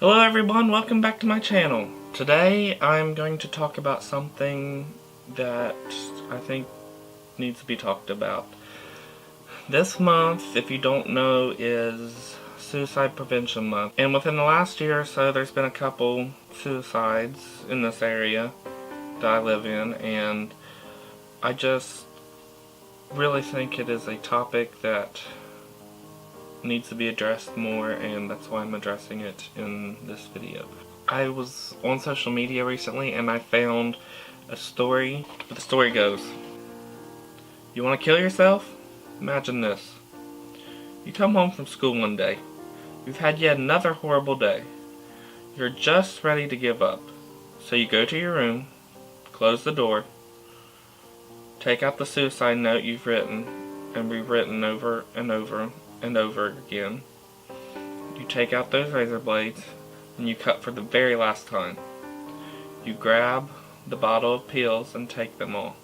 Hello everyone, welcome back to my channel. Today I'm going to talk about something that I think needs to be talked about. This month, if you don't know, is Suicide Prevention Month. And within the last year or so, there's been a couple suicides in this area that I live in, and I just really think it is a topic that needs to be addressed more, and that's why I'm addressing it in this video. I was on social media recently and I found a story. The story goes, you want to kill yourself? Imagine this. You come home from school one day. You've had yet another horrible day. You're just ready to give up. So you go to your room, close the door, take out the suicide note you've written and rewritten over and over and over again. You take out those razor blades and you cut for the very last time. You grab the bottle of pills and take them all.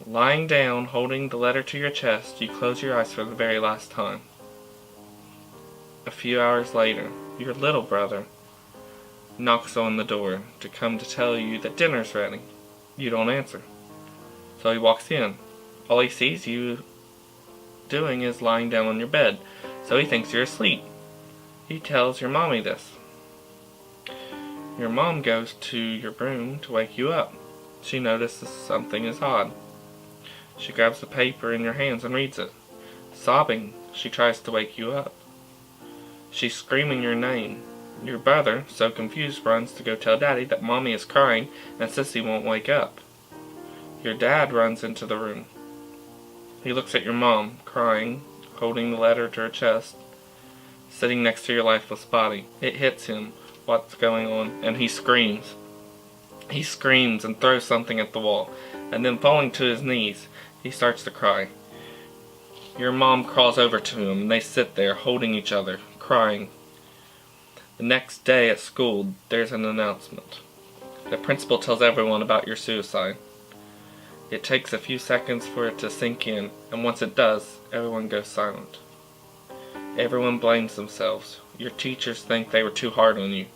Lying down, holding the letter to your chest, you close your eyes for the very last time. A few hours later, your little brother knocks on the door to come to tell you that dinner's ready. You don't answer. So he walks in. All he sees you doing is lying down on your bed, so he thinks you're asleep. He tells your mommy this. Your mom goes to your room to wake you up. She notices something is odd. She grabs the paper in your hands and reads it. Sobbing, she tries to wake you up. She's screaming your name. Your brother, so confused, runs to go tell Daddy that Mommy is crying and Sissy won't wake up. Your dad runs into the room. He looks at your mom, crying, holding the letter to her chest, sitting next to your lifeless body. It hits him, what's going on, and he screams. He screams and throws something at the wall, and then falling to his knees, he starts to cry. Your mom crawls over to him, and they sit there, holding each other, crying. The next day at school, there's an announcement. The principal tells everyone about your suicide. It takes a few seconds for it to sink in, and once it does, everyone goes silent. Everyone blames themselves. Your teachers think they were too hard on you.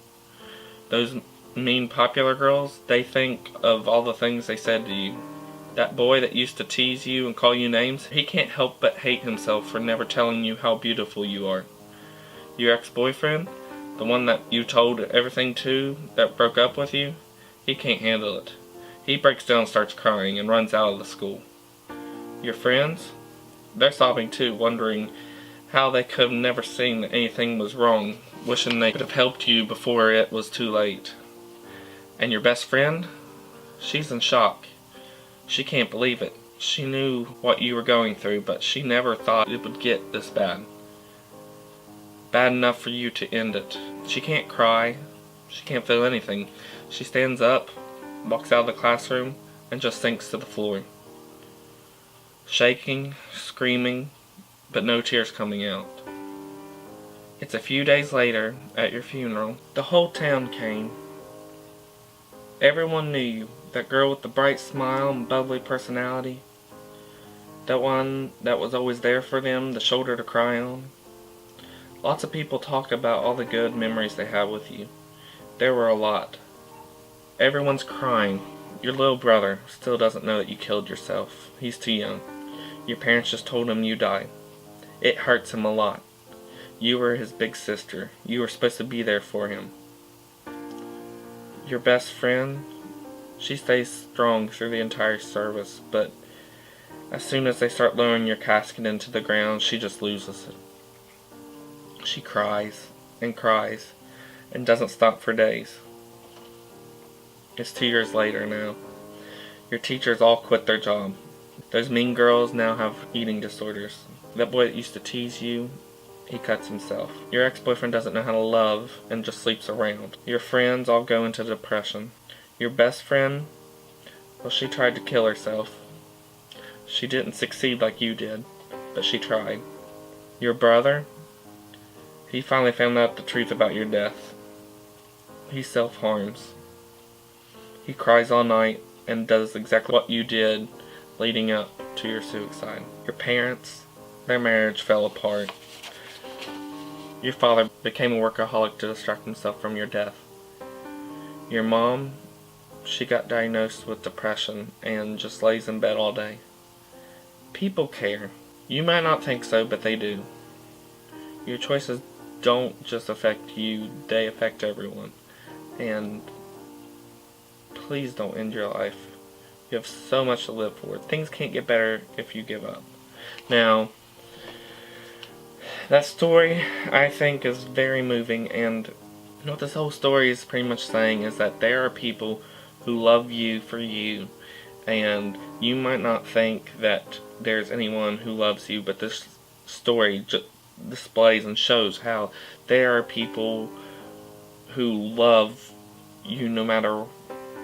Those mean popular girls, they think of all the things they said to you. That boy that used to tease you and call you names, he can't help but hate himself for never telling you how beautiful you are. Your ex-boyfriend, the one that you told everything to, that broke up with you, he can't handle it. He breaks down, starts crying, and runs out of the school. Your friends, they're sobbing too, wondering how they could have never seen that anything was wrong, wishing they could have helped you before it was too late. And your best friend, she's in shock. She can't believe it. She knew what you were going through, but she never thought it would get this bad. Bad enough for you to end it. She can't cry. She can't feel anything. She stands up, walks out of the classroom, and just sinks to the floor. Shaking, screaming, but no tears coming out. It's a few days later, at your funeral. The whole town came. Everyone knew you. That girl with the bright smile and bubbly personality. That one that was always there for them, the shoulder to cry on. Lots of people talk about all the good memories they have with you. There were a lot. Everyone's crying. Your little brother still doesn't know that you killed yourself. He's too young. Your parents just told him you died. It hurts him a lot. You were his big sister. You were supposed to be there for him. Your best friend, she stays strong through the entire service, but as soon as they start lowering your casket into the ground, she just loses it. She cries and cries and doesn't stop for days. It's 2 years later now. Your teachers all quit their job. Those mean girls now have eating disorders. That boy that used to tease you, he cuts himself. Your ex-boyfriend doesn't know how to love and just sleeps around. Your friends all go into depression. Your best friend, well, she tried to kill herself. She didn't succeed like you did, but she tried. Your brother, he finally found out the truth about your death. He self-harms. He cries all night and does exactly what you did leading up to your suicide. Your parents, their marriage fell apart. Your father became a workaholic to distract himself from your death. Your mom, she got diagnosed with depression and just lays in bed all day. People care. You might not think so, but they do. Your choices don't just affect you, they affect everyone. And please don't end your life. You have so much to live for. Things can't get better if you give up. Now, that story, I think, is very moving, and what this whole story is pretty much saying is that there are people who love you for you, and you might not think that there's anyone who loves you, but this story displays and shows how there are people who love you no matter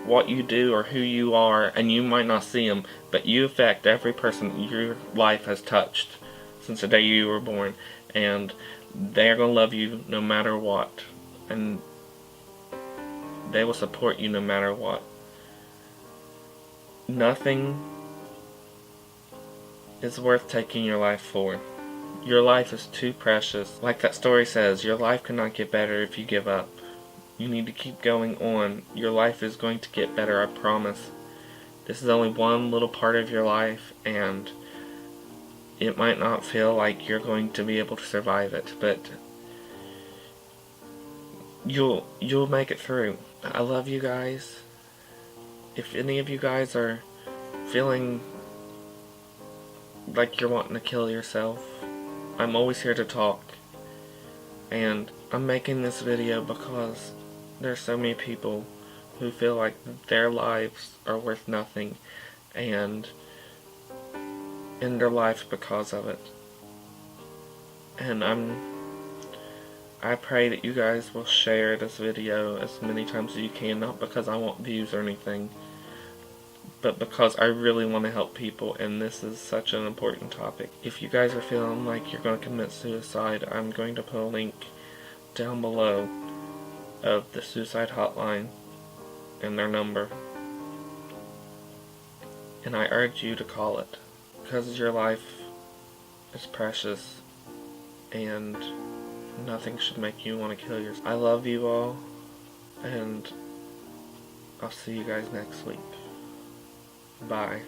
what you do or who you are, and you might not see them, but you affect every person your life has touched since the day you were born, and they're going to love you no matter what, and they will support you no matter what. Nothing is worth taking your life for. Your life is too precious. Like that story says, your life cannot get better if you give up. You need to keep going on. Your life is going to get better, I promise. This is only one little part of your life, and it might not feel like you're going to be able to survive it, but you'll make it through. I love you guys. If any of you guys are feeling like you're wanting to kill yourself, I'm always here to talk. And I'm making this video because there's so many people who feel like their lives are worth nothing and end their life because of it. And I pray that you guys will share this video as many times as you can, not because I want views or anything, but because I really want to help people, and this is such an important topic. If you guys are feeling like you're going to commit suicide, I'm going to put a link down below of the suicide hotline and their number, and I urge you to call it, because your life is precious and nothing should make you want to kill yourself. I love you all, and I'll see you guys next week. Bye.